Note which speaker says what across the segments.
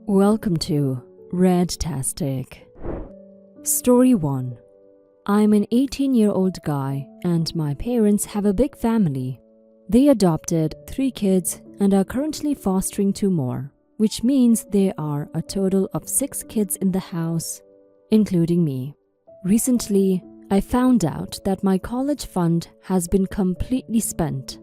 Speaker 1: Welcome to Redtastic. Story 1. I'm an 18-year-old guy and my parents have a big family. They adopted 3 kids and are currently fostering 2 more, which means there are a total of 6 kids in the house, including me. Recently, I found out that my college fund has been completely spent.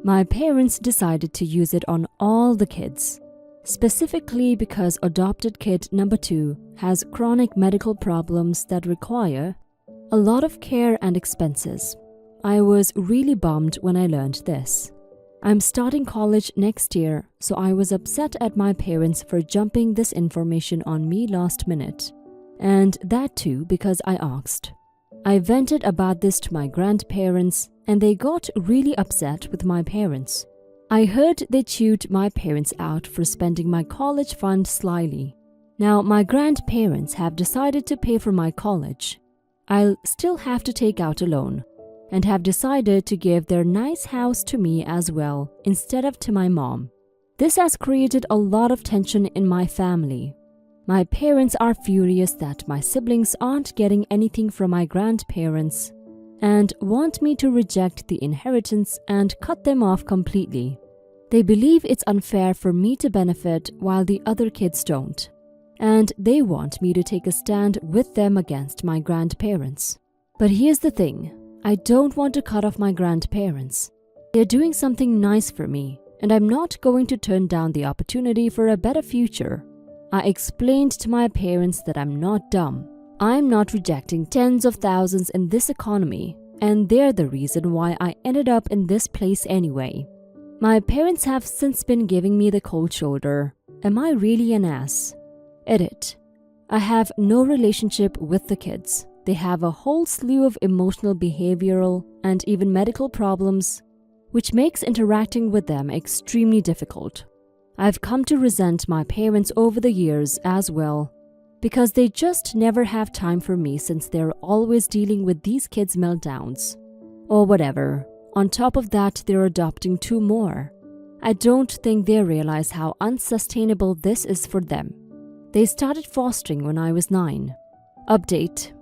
Speaker 1: My parents decided to use it on all the kids. Specifically because adopted kid number 2 has chronic medical problems that require a lot of care and expenses. I was really bummed when I learned this. I'm starting college next year, so I was upset at my parents for jumping this information on me last minute. And that too because I asked. I vented about this to my grandparents and they got really upset with my parents. I heard they chewed my parents out for spending my college fund slyly. Now my grandparents have decided to pay for my college. I'll still have to take out a loan and have decided to give their nice house to me as well instead of to my mom. This has created a lot of tension in my family. My parents are furious that my siblings aren't getting anything from my grandparents and want me to reject the inheritance and cut them off completely. They believe it's unfair for me to benefit while the other kids don't, and they want me to take a stand with them against my grandparents. But here's the thing, I don't want to cut off my grandparents. They're doing something nice for me, and I'm not going to turn down the opportunity for a better future. I explained to my parents that I'm not dumb. I'm not rejecting tens of thousands in this economy, and they're the reason why I ended up in this place anyway. My parents have since been giving me the cold shoulder. Am I really an ass? Edit. I have no relationship with the kids. They have a whole slew of emotional, behavioral, and even medical problems, which makes interacting with them extremely difficult. I've come to resent my parents over the years as well, because they just never have time for me since they're always dealing with these kids' meltdowns. Or whatever. On top of that, they're adopting 2 more. I don't think they realize how unsustainable this is for them. They started fostering when I was 9. Update.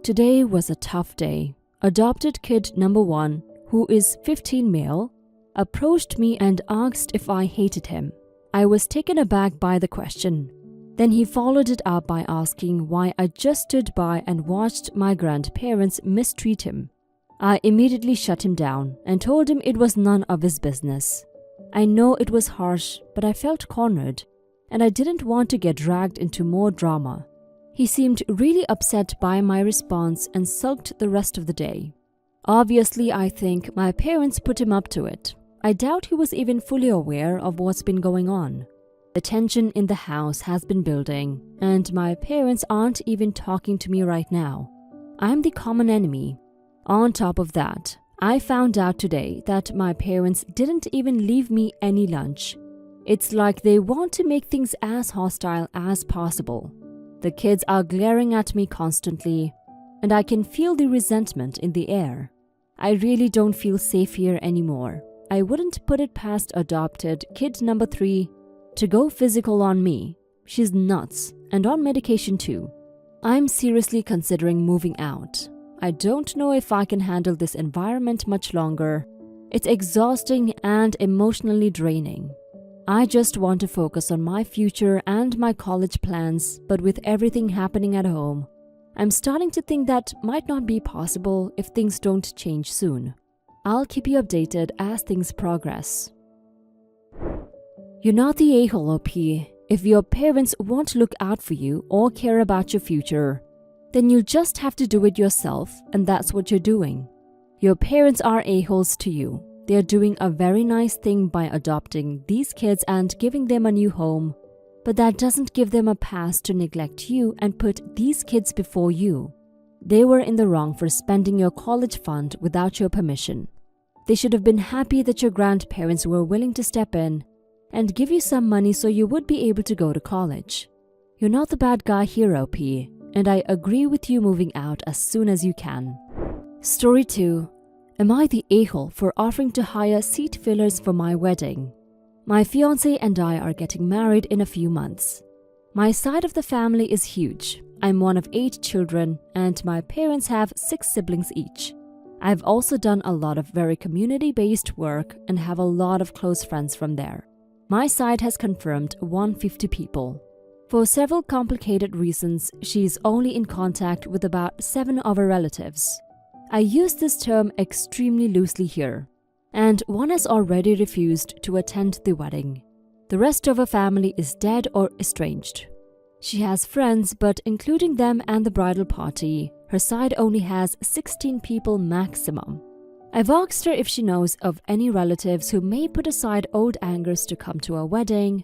Speaker 1: Today was a tough day. Adopted kid number 1, who is 15 male, approached me and asked if I hated him. I was taken aback by the question. Then he followed it up by asking why I just stood by and watched my grandparents mistreat him. I immediately shut him down and told him it was none of his business. I know it was harsh, but I felt cornered, and I didn't want to get dragged into more drama. He seemed really upset by my response and sulked the rest of the day. Obviously, I think my parents put him up to it. I doubt he was even fully aware of what's been going on. The tension in the house has been building, and my parents aren't even talking to me right now. I'm the common enemy. On top of that, I found out today that my parents didn't even leave me any lunch. It's like they want to make things as hostile as possible. The kids are glaring at me constantly, and I can feel the resentment in the air. I really don't feel safe here anymore. I wouldn't put it past adopted kid number 3 to go physical on me. She's nuts and on medication too. I'm seriously considering moving out. I don't know if I can handle this environment much longer. It's exhausting and emotionally draining. I just want to focus on my future and my college plans, but with everything happening at home, I'm starting to think that might not be possible if things don't change soon. I'll keep you updated as things progress. You're not the a-hole, OP. If your parents won't look out for you or care about your future, then you'll just have to do it yourself, and that's what you're doing. Your parents are a-holes to you. They're doing a very nice thing by adopting these kids and giving them a new home, but that doesn't give them a pass to neglect you and put these kids before you. They were in the wrong for spending your college fund without your permission. They should have been happy that your grandparents were willing to step in and give you some money so you would be able to go to college. You're not the bad guy here, OP, and I agree with you moving out as soon as you can. Story 2. Am I the a-hole for offering to hire seat fillers for my wedding? My fiancé and I are getting married in a few months. My side of the family is huge. I'm one of 8 children, and my parents have 6 siblings each. I've also done a lot of very community-based work and have a lot of close friends from there. My side has confirmed 150 people. For several complicated reasons, she is only in contact with about 7 of her relatives. I use this term extremely loosely here, and one has already refused to attend the wedding. The rest of her family is dead or estranged. She has friends, but including them and the bridal party, her side only has 16 people maximum. I've asked her if she knows of any relatives who may put aside old angers to come to her wedding,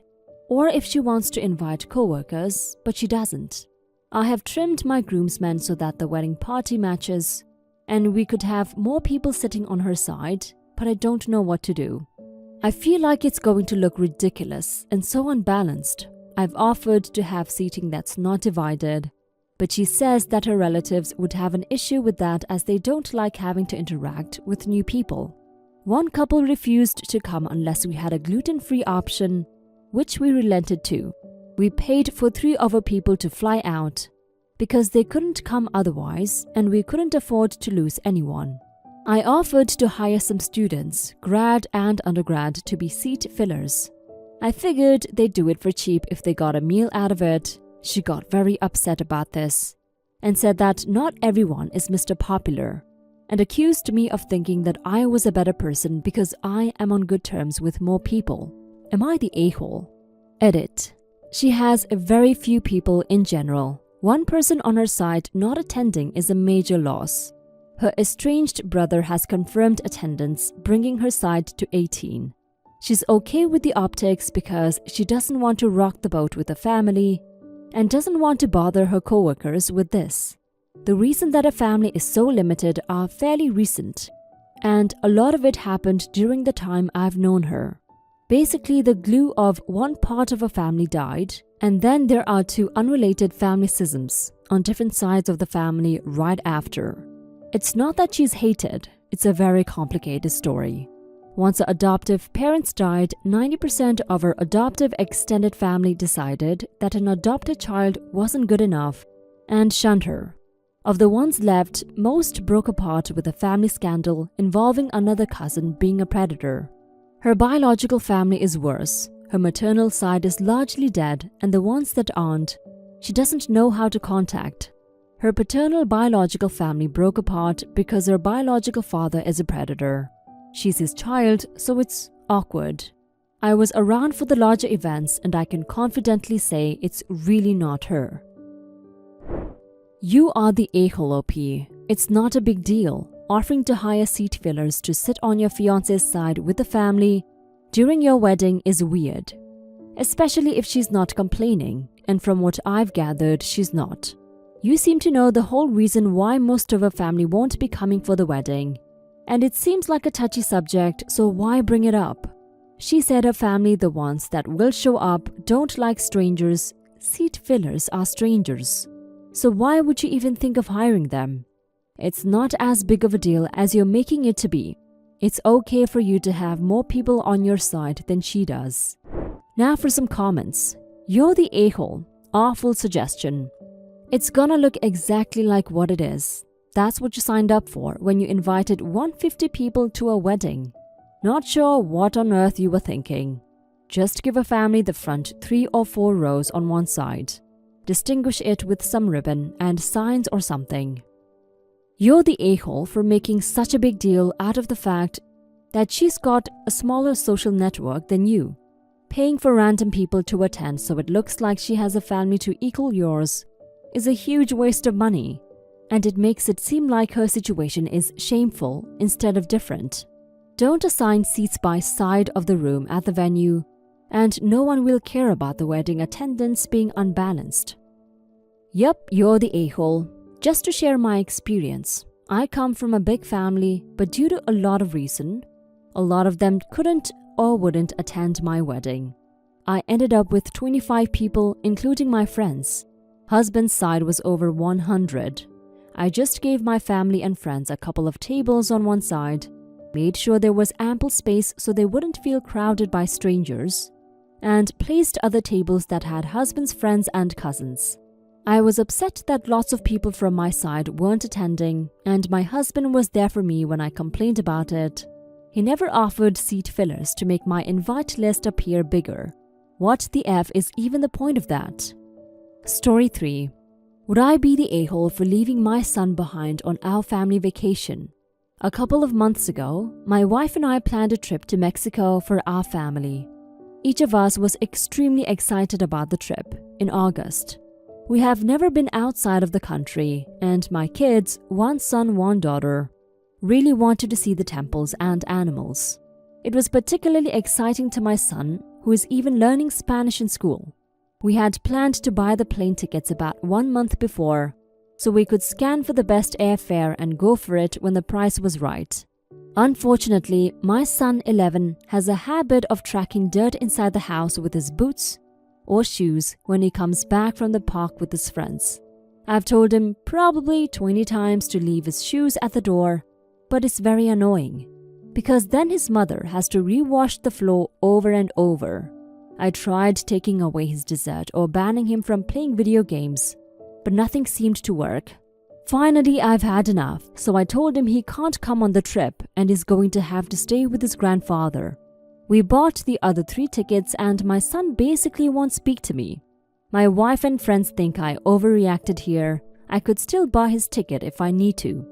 Speaker 1: or if she wants to invite co-workers, but she doesn't. I have trimmed my groomsmen so that the wedding party matches, and we could have more people sitting on her side, but I don't know what to do. I feel like it's going to look ridiculous and so unbalanced. I've offered to have seating that's not divided, but she says that her relatives would have an issue with that as they don't like having to interact with new people. One couple refused to come unless we had a gluten-free option, which we relented to. We paid for 3 of our people to fly out because they couldn't come otherwise, and we couldn't afford to lose anyone. I offered to hire some students, grad and undergrad, to be seat fillers. I figured they'd do it for cheap if they got a meal out of it. She got very upset about this and said that not everyone is Mr. Popular, and accused me of thinking that I was a better person because I am on good terms with more people. Am I the a-hole? Edit. She has very few people in general. One person on her side not attending is a major loss. Her estranged brother has confirmed attendance, bringing her side to 18. She's okay with the optics because she doesn't want to rock the boat with the family and doesn't want to bother her co-workers with this. The reason that her family is so limited are fairly recent, and a lot of it happened during the time I've known her. Basically, the glue of one part of her family died, and then there are 2 unrelated family schisms on different sides of the family right after. It's not that she's hated, it's a very complicated story. Once her adoptive parents died, 90% of her adoptive extended family decided that an adopted child wasn't good enough and shunned her. Of the ones left, most broke apart with a family scandal involving another cousin being a predator. Her biological family is worse. Her maternal side is largely dead, and the ones that aren't, she doesn't know how to contact. Her paternal biological family broke apart because her biological father is a predator. She's his child, so it's awkward. I was around for the larger events, and I can confidently say it's really not her. You are the a-hole OP. It's not a big deal. Offering to hire seat fillers to sit on your fiance's side with the family during your wedding is weird, especially if she's not complaining, and from what I've gathered, she's not. You seem to know the whole reason why most of her family won't be coming for the wedding, and it seems like a touchy subject, so why bring it up? She said her family, the ones that will show up, don't like strangers. Seat fillers are strangers. So why would you even think of hiring them? It's not as big of a deal as you're making it to be. It's okay for you to have more people on your side than she does. Now for some comments. You're the a-hole. Awful suggestion. It's gonna look exactly like what it is. That's what you signed up for when you invited 150 people to a wedding. Not sure what on earth you were thinking. Just give a family the front 3 or 4 rows on one side. Distinguish it with some ribbon and signs or something. You're the a-hole for making such a big deal out of the fact that she's got a smaller social network than you. Paying for random people to attend so it looks like she has a family to equal yours is a huge waste of money, and it makes it seem like her situation is shameful instead of different. Don't assign seats by side of the room at the venue, and no one will care about the wedding attendance being unbalanced. Yup, you're the a-hole. Just to share my experience, I come from a big family, but due to a lot of reason, a lot of them couldn't or wouldn't attend my wedding. I ended up with 25 people, including my friends. Husband's side was over 100. I just gave my family and friends a couple of tables on one side, made sure there was ample space so they wouldn't feel crowded by strangers, and placed other tables that had husband's friends and cousins. I was upset that lots of people from my side weren't attending, and my husband was there for me when I complained about it. He never offered seat fillers to make my invite list appear bigger. What the F is even the point of that? Story 3. Would I be the a-hole for leaving my son behind on our family vacation? A couple of months ago, my wife and I planned a trip to Mexico for our family. Each of us was extremely excited about the trip in August. We have never been outside of the country, and my kids, one son, one daughter, really wanted to see the temples and animals. It was particularly exciting to my son, who is even learning Spanish in school. We had planned to buy the plane tickets about 1 month before, so we could scan for the best airfare and go for it when the price was right. Unfortunately, my son 11 has a habit of tracking dirt inside the house with his boots or shoes when he comes back from the park with his friends. I've told him probably 20 times to leave his shoes at the door, but it's very annoying, because then his mother has to re-wash the floor over and over. I tried taking away his dessert or banning him from playing video games, but nothing seemed to work. Finally, I've had enough, so I told him he can't come on the trip and is going to have to stay with his grandfather. We bought the other 3 tickets and my son basically won't speak to me. My wife and friends think I overreacted here. I could still buy his ticket if I need to,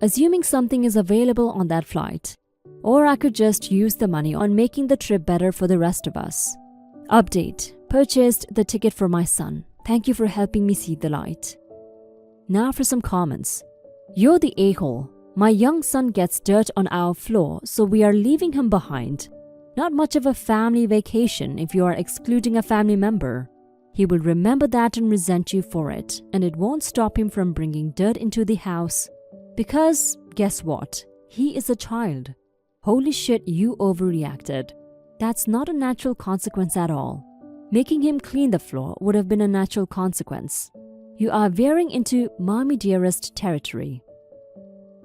Speaker 1: assuming something is available on that flight. Or I could just use the money on making the trip better for the rest of us. Update: purchased the ticket for my son. Thank you for helping me see the light. Now for some comments. You're the a-hole. My young son gets dirt on our floor, so we are leaving him behind. Not much of a family vacation if you are excluding a family member. He will remember that and resent you for it, and it won't stop him from bringing dirt into the house. Because, guess what? He is a child. Holy shit, you overreacted. That's not a natural consequence at all. Making him clean the floor would have been a natural consequence. You are veering into mommy dearest territory.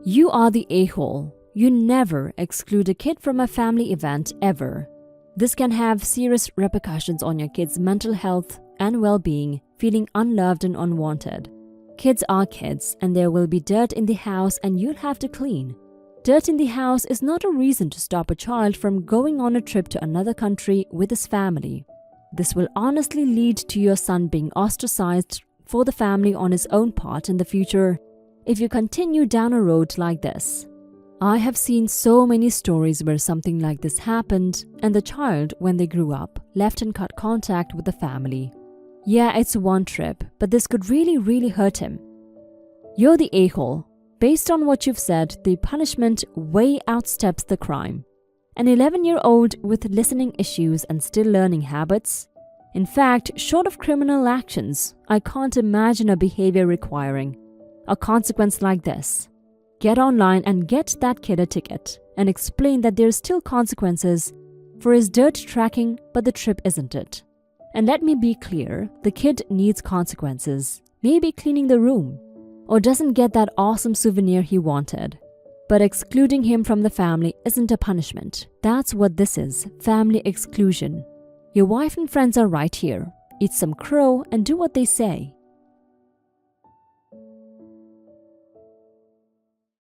Speaker 1: You are the a-hole. You never exclude a kid from a family event ever. This can have serious repercussions on your kid's mental health and well-being, feeling unloved and unwanted. Kids are kids, and there will be dirt in the house and you'll have to clean. Dirt in the house is not a reason to stop a child from going on a trip to another country with his family. This will honestly lead to your son being ostracized for the family on his own part in the future if you continue down a road like this. I have seen so many stories where something like this happened and the child, when they grew up, left and cut contact with the family. Yeah, it's one trip, but this could really hurt him. You're the a-hole. Based on what you've said, the punishment way outsteps the crime. An 11-year-old with listening issues and still learning habits? In fact, short of criminal actions, I can't imagine a behavior requiring a consequence like this. Get online and get that kid a ticket and explain that there's still consequences for his dirt tracking, but the trip isn't it. And let me be clear, the kid needs consequences, maybe cleaning the room, or doesn't get that awesome souvenir he wanted. But excluding him from the family isn't a punishment. That's what this is, family exclusion. Your wife and friends are right here. Eat some crow and do what they say.